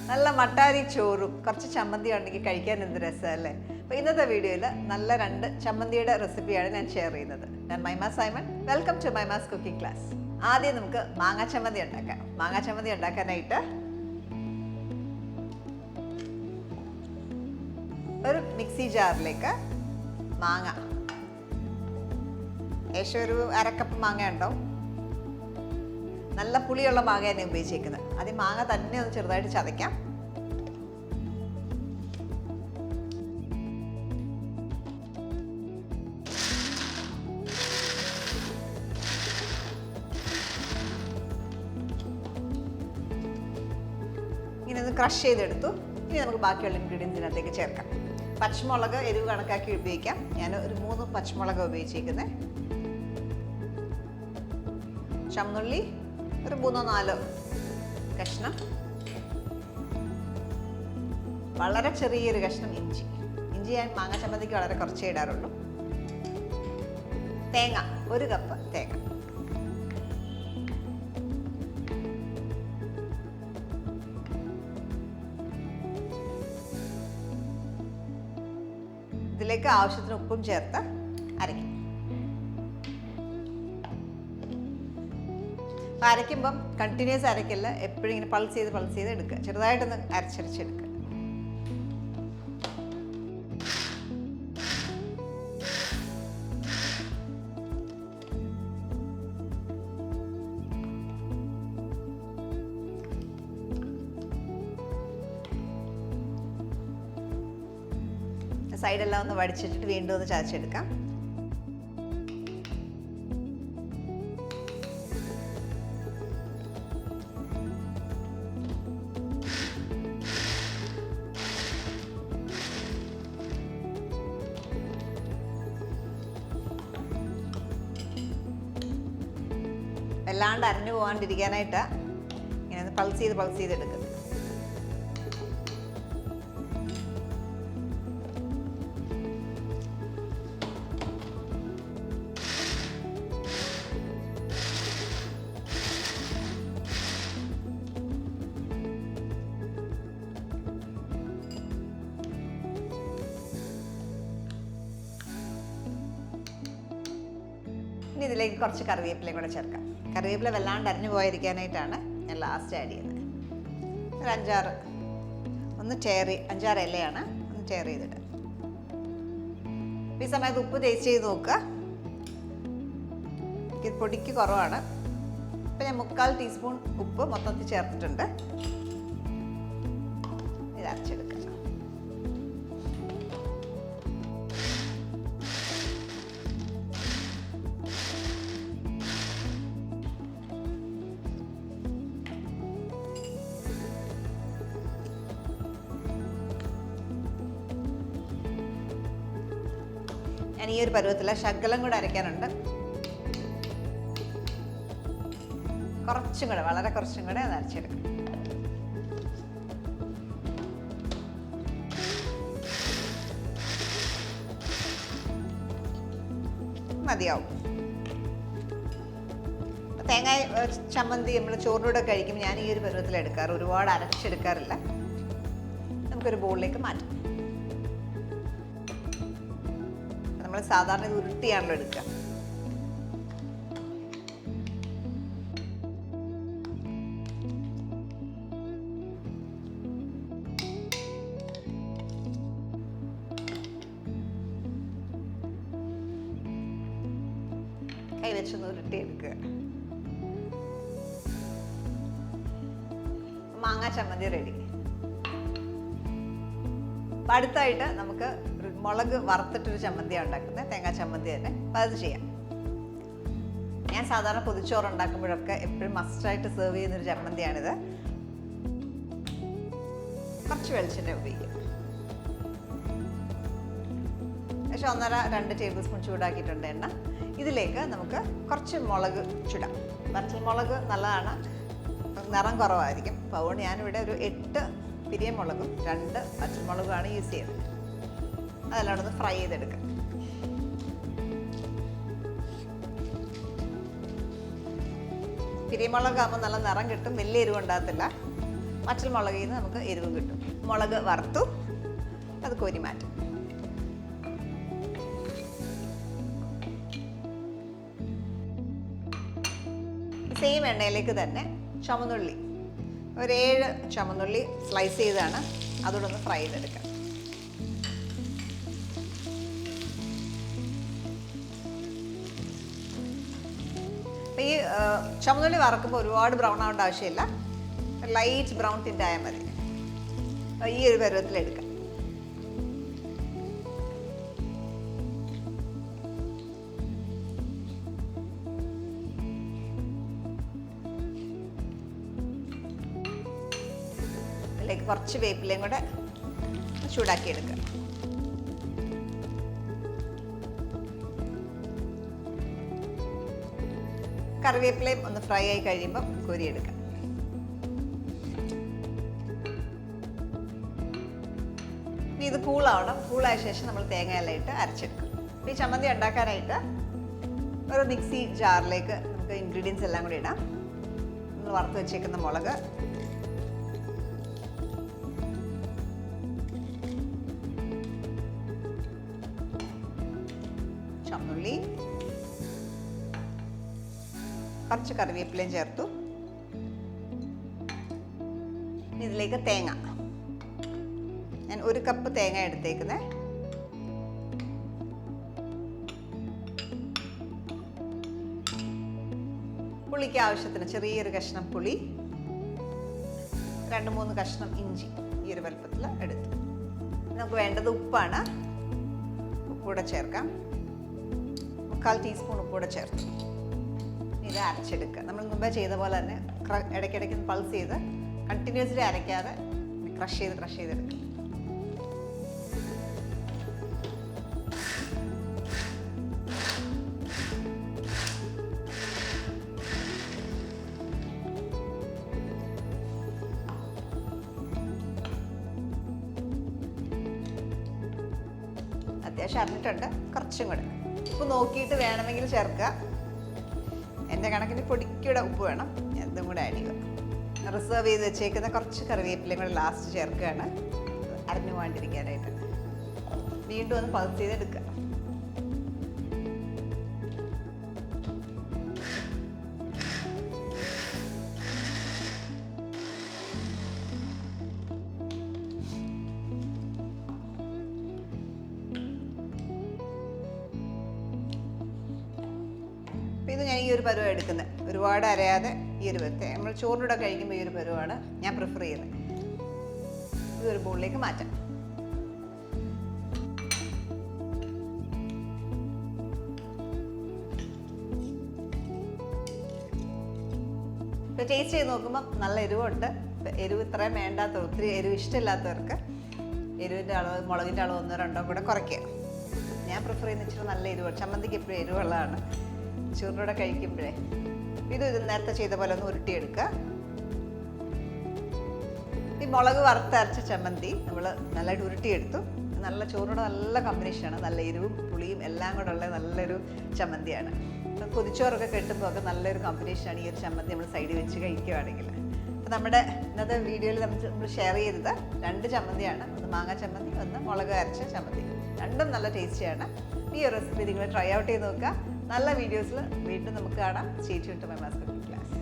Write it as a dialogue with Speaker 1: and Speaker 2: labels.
Speaker 1: നല്ല മട്ടാരി ചോറും കുറച്ച് ചമ്മന്തി ഉണ്ടെങ്കിൽ കഴിക്കാൻ എന്ത് രസമല്ലേ. അപ്പോൾ ഇന്നത്തെ വീഡിയോയിൽ നല്ല 2 ചമ്മന്തിയുടെ റെസിപ്പിയാണ് ഞാൻ ഷെയർ ചെയ്യുന്നത്. ഞാൻ Maima Simon, welcome to Maima's cooking class. ആദ്യം നമുക്ക് മാങ്ങാ ചമ്മന്തി ഉണ്ടാക്കാം. മാങ്ങാ ചമ്മന്തി ഉണ്ടാക്കാനായിട്ട് ഒരു മിക്സി ജാറിലേക്ക് മാങ്ങ, ഏകദേശം ഒരു 1/2 കപ്പ് മാങ്ങ ഉണ്ടാവും. നല്ല പുളിയുള്ള മാങ്ങയാണ് ഉപയോഗിച്ചേക്കുന്നത്. ആദ്യം മാങ്ങ തന്നെ ഒന്ന് ചെറുതായിട്ട് ചതയ്ക്കാം. ഇങ്ങനെ ഒന്ന് ക്രഷ് ചെയ്തെടുത്തു. ഇനി നമുക്ക് ബാക്കിയുള്ള ഇൻഗ്രീഡിയൻസിനകത്തേക്ക് ചേർക്കാം. പച്ചമുളക് എരിവ് കണക്കാക്കി ഉപയോഗിക്കാം. ഞാൻ ഒരു 3 പച്ചമുളക് ഉപയോഗിച്ചിരിക്കുന്നത്. ചുവന്നുള്ളി ഒരു 3-4 കഷ്ണം, വളരെ ചെറിയൊരു കഷ്ണം ഇഞ്ചി. ഞാൻ മാങ്ങ ചമ്മന്തിക്ക് വളരെ കുറച്ചേ ഇടാറുള്ളൂ. തേങ്ങ 1 കപ്പ് തേങ്ങ. ഇതിലേക്ക് ആവശ്യത്തിന് ഉപ്പും ചേർത്ത് അരയ്ക്കും. അരയ്ക്കുമ്പം കണ്ടിന്യൂസ് അരയ്ക്കില്ല, എപ്പോഴും ഇങ്ങനെ പൾസ് ചെയ്ത് എടുക്കുക. ചെറുതായിട്ടൊന്ന് അരച്ചരച്ചെടുക്കുക. സൈഡെല്ലാം ഒന്ന് വടിച്ചിട്ട് വീണ്ടും ഒന്ന് ചതച്ചെടുക്കാം. വല്ലാണ്ട് അരഞ്ഞു പോകാണ്ടിരിക്കാനായിട്ട് ഇങ്ങനെ ഒന്ന് പൾസ് ചെയ്ത് എടുക്കുന്നത്. ഇനി ഇതിലേക്ക് കുറച്ച് കറിവേപ്പിലയും കൂടെ ചേർക്കാം. കറിവേപ്പില വല്ലാണ്ട് അരിഞ്ഞു പോയിരിക്കാനായിട്ടാണ് ഞാൻ ലാസ്റ്റ് ആഡ് ചെയ്യുന്നത്. ഒരു 5-6 ഇലയാണ് ഒന്ന് ടേർ ചെയ്തിട്ട്. ഈ സമയത്ത് ഉപ്പ് ടേസ്റ്റ് ചെയ്ത് നോക്കുക. ഇത് പൊടിക്ക് കുറവാണ്. ഇപ്പം ഞാൻ 3/4 ടീസ്പൂൺ ഉപ്പ് മൊത്തത്തിൽ ചേർത്തിട്ടുണ്ട്. ഇത് അരച്ചെടുക്കുക. ഞാൻ ഈ ഒരു പരുവത്തിൽ ശകലം കൂടെ അരയ്ക്കാനുണ്ട്. വളരെ കുറച്ചും കൂടെ അത് അരച്ചെടുക്കും. മതിയാവും. തേങ്ങ ചമ്മന്തി നമ്മൾ ചോറിനൂടെ കഴിക്കുമ്പോൾ ഞാൻ ഈ ഒരു പരുവത്തിൽ എടുക്കാറ്, ഒരുപാട് അരച്ചെടുക്കാറില്ല. നമുക്കൊരു ബോളിലേക്ക് മാറ്റാം. നമ്മൾ സാധാരണ ഇത് ഉരുട്ടിയാണല്ലോ എടുക്കുക. കൈ വെച്ചൊന്ന് ഉരുട്ടിയെടുക്കുക. മാങ്ങാ ചമ്മന്തി റെഡി. അപ്പം അടുത്തായിട്ട് നമുക്ക് മുളക് വറുത്തിട്ടൊരു ചമ്മന്തിയാണ് ഉണ്ടാക്കുന്നത്, തേങ്ങാ ചമ്മന്തി തന്നെ. അപ്പം അത് ചെയ്യാം. ഞാൻ സാധാരണ പൊതിച്ചോറ് ഉണ്ടാക്കുമ്പോഴൊക്കെ എപ്പോഴും മസ്റ്റായിട്ട് സെർവ് ചെയ്യുന്നൊരു ചമ്മന്തിയാണിത്. കുറച്ച് വെളിച്ചെണ്ണ ഉപയോഗിക്കും. പക്ഷേ 1.5-2 ടേബിൾ സ്പൂൺ ചൂടാക്കിയിട്ടുണ്ട് എണ്ണ. ഇതിലേക്ക് നമുക്ക് കുറച്ച് മുളക് ചുടാം. വറ്റൽ മുളക് നല്ലതാണ്, നിറം കുറവായിരിക്കും. അപ്പോൾ അതുകൊണ്ട് ഞാനിവിടെ ഒരു 8 പിരിയമുളകും 2 പച്ചമുളകുമാണ് യൂസ് ചെയ്യുന്നത്. അതെല്ലാം ഒന്ന് ഫ്രൈ ചെയ്തെടുക്കാം. പിരിമുളകാകുമ്പോൾ നല്ല നിറം കിട്ടും, വലിയ എരിവ് ഉണ്ടാകത്തില്ല. വറ്റൽ മുളകിൽ നിന്ന് നമുക്ക് എരിവും കിട്ടും. മുളക് വറുത്തു, അത് കോരി മാറ്റും. സെയിം എണ്ണയിലേക്ക് തന്നെ ചുമന്നുള്ളി, ഒരു 7 ചുമന്നുള്ളി സ്ലൈസ് ചെയ്താണ്, അതുകൂടെ ഒന്ന് ഫ്രൈ ചെയ്തെടുക്കാം. അപ്പോൾ ഈ ചുമന്നുള്ളി വറക്കുമ്പോൾ ഒരുപാട് ബ്രൗൺ ആവേണ്ട ആവശ്യമില്ല, ലൈറ്റ് ബ്രൗൺ ടിൻ്റ് ആയാൽ മതി. ഈ ഒരു പരുവത്തിലെടുക്കാം. അതിലേക്ക് കുറച്ച് വേപ്പിലയും കൂടെ ചൂടാക്കി എടുക്കുക. കറിവേപ്പിലയും ഒന്ന് ഫ്രൈ ആയി കഴിയുമ്പോൾ കോരിയെടുക്കാം. ഇനി ഇത് കൂളാവണം. കൂളായ ശേഷം നമ്മൾ തേങ്ങയെല്ലാം ഇട്ട് അരച്ചെടുക്കും. ഈ ചമ്മന്തി ഉണ്ടാക്കാനായിട്ട് ഒരു മിക്സി ജാറിലേക്ക് നമുക്ക് ഇൻഗ്രീഡിയൻസ് എല്ലാം കൂടി ഇടാം. നമ്മൾ വറുത്ത് വെച്ചേക്കുന്ന മുളക്, ചുമന്നുള്ളി, കുറച്ച് കറിവേപ്പിലയും ചേർത്തു. ഇതിലേക്ക് തേങ്ങ, ഞാൻ 1 കപ്പ് തേങ്ങ എടുത്തേക്കുന്നത്. പുളിക്ക് ആവശ്യത്തിന് ചെറിയൊരു കഷ്ണം പുളി, 2-3 കഷ്ണം ഇഞ്ചി ഈ ഒരു വലുപ്പത്തിൽ എടുത്തു. നമുക്ക് വേണ്ടത് ഉപ്പാണ്. ഉപ്പൂടെ ചേർക്കാം. 1/4 ടീസ്പൂൺ ഉപ്പൂടെ ചേർത്തു. ഇത് അരച്ചെടുക്കുക. നമ്മൾ മുമ്പേ ചെയ്ത പോലെ തന്നെ ഇടയ്ക്കിടയ്ക്ക് പൾസ് ചെയ്ത് കണ്ടിന്യൂസ്ലി അരയ്ക്കാതെ ക്രഷ് ചെയ്തെടുക്കുക. അത്യാവശ്യം അറിഞ്ഞിട്ടുണ്ട്. കുറച്ചും കൂടെ ഉപ്പ് നോക്കിയിട്ട് വേണമെങ്കിൽ ചേർക്കുക. എൻ്റെ കണക്കിന് പൊടിക്കൂടെ ഉപ്പ് വേണം. എന്തും കൂടെ ആഡ് ചെയ്യുക. റിസർവ് ചെയ്ത് വെച്ചേക്കുന്ന കുറച്ച് കറിവേപ്പിലയും കൂടെ ലാസ്റ്റ് ചേർക്കുകയാണ്, അരഞ്ഞു പോകാണ്ടിരിക്കാനായിട്ട്. വീണ്ടും ഒന്ന് പൾസ് ചെയ്തെടുക്കുക. ഇത് ഞാൻ ഈ ഒരു പരുവം എടുക്കുന്നത്, ഒരുപാട് അരയാതെ ഈ ഒരു പരുവത്തെ. നമ്മൾ ചോറിനൂടെ കഴിക്കുമ്പോൾ ഈ ഒരു പരുവാണ് ഞാൻ പ്രിഫർ ചെയ്യുന്നത്. ഇതൊരു ബൗളിലേക്ക് മാറ്റാം. ഇപ്പോൾ ടേസ്റ്റ് ചെയ്ത് നോക്കുമ്പോൾ നല്ല എരിവുണ്ട്. എരിവ് ഇത്രയും വേണ്ടാത്തവർ, ഒത്തിരി എരിവ് ഇഷ്ടമില്ലാത്തവർക്ക് എരിവിൻ്റെ അളവ്, മുളകിൻ്റെ അളവ് 1-2 കൂടെ കുറയ്ക്കുക. ഞാൻ പ്രിഫർ ചെയ്യുന്ന ഇച്ചിരി നല്ല എരിവ്. ചമ്മന്തിക്ക് എപ്പോഴും എരിവുള്ളതാണ് ചോറിനൂടെ കഴിക്കുമ്പോഴേ. ഇത് നേരത്തെ ചെയ്ത പോലെ ഒന്ന് ഉരുട്ടിയെടുക്കുക. ഈ മുളക് വറുത്തരച്ച ചമ്മന്തി നമ്മൾ നല്ലതായിട്ട് ഉരുട്ടിയെടുത്തു. നല്ല ചോറിനോട് നല്ല കോമ്പിനേഷനാണ്. നല്ല എരിവും പുളിയും എല്ലാം കൂടെ ഉള്ള നല്ലൊരു ചമ്മന്തിയാണ്. കൊതിച്ചോറൊക്കെ കെട്ടുമ്പോൾ ഒക്കെ നല്ലൊരു കോമ്പിനേഷനാണ് ഈ ഒരു ചമ്മന്തി നമ്മൾ സൈഡിൽ വെച്ച് കഴിക്കുകയാണെങ്കിൽ. അപ്പോൾ നമ്മുടെ ഇന്നത്തെ വീഡിയോയിൽ നമ്മൾ ഷെയർ ചെയ്തത് 2 ചമ്മന്തിയാണ്. ഒന്ന് മാങ്ങ ചമ്മന്തി, ഒന്ന് മുളക് അരച്ച ചമ്മന്തി. രണ്ടും നല്ല ടേസ്റ്റിയാണ്. ഈ ഒരു റെസിപ്പി നിങ്ങൾ ട്രൈ ഔട്ട് ചെയ്ത് നോക്കുക. നല്ല വീഡിയോസിൽ വീണ്ടും നമുക്ക് കാണാം. Stay tuned to my master class.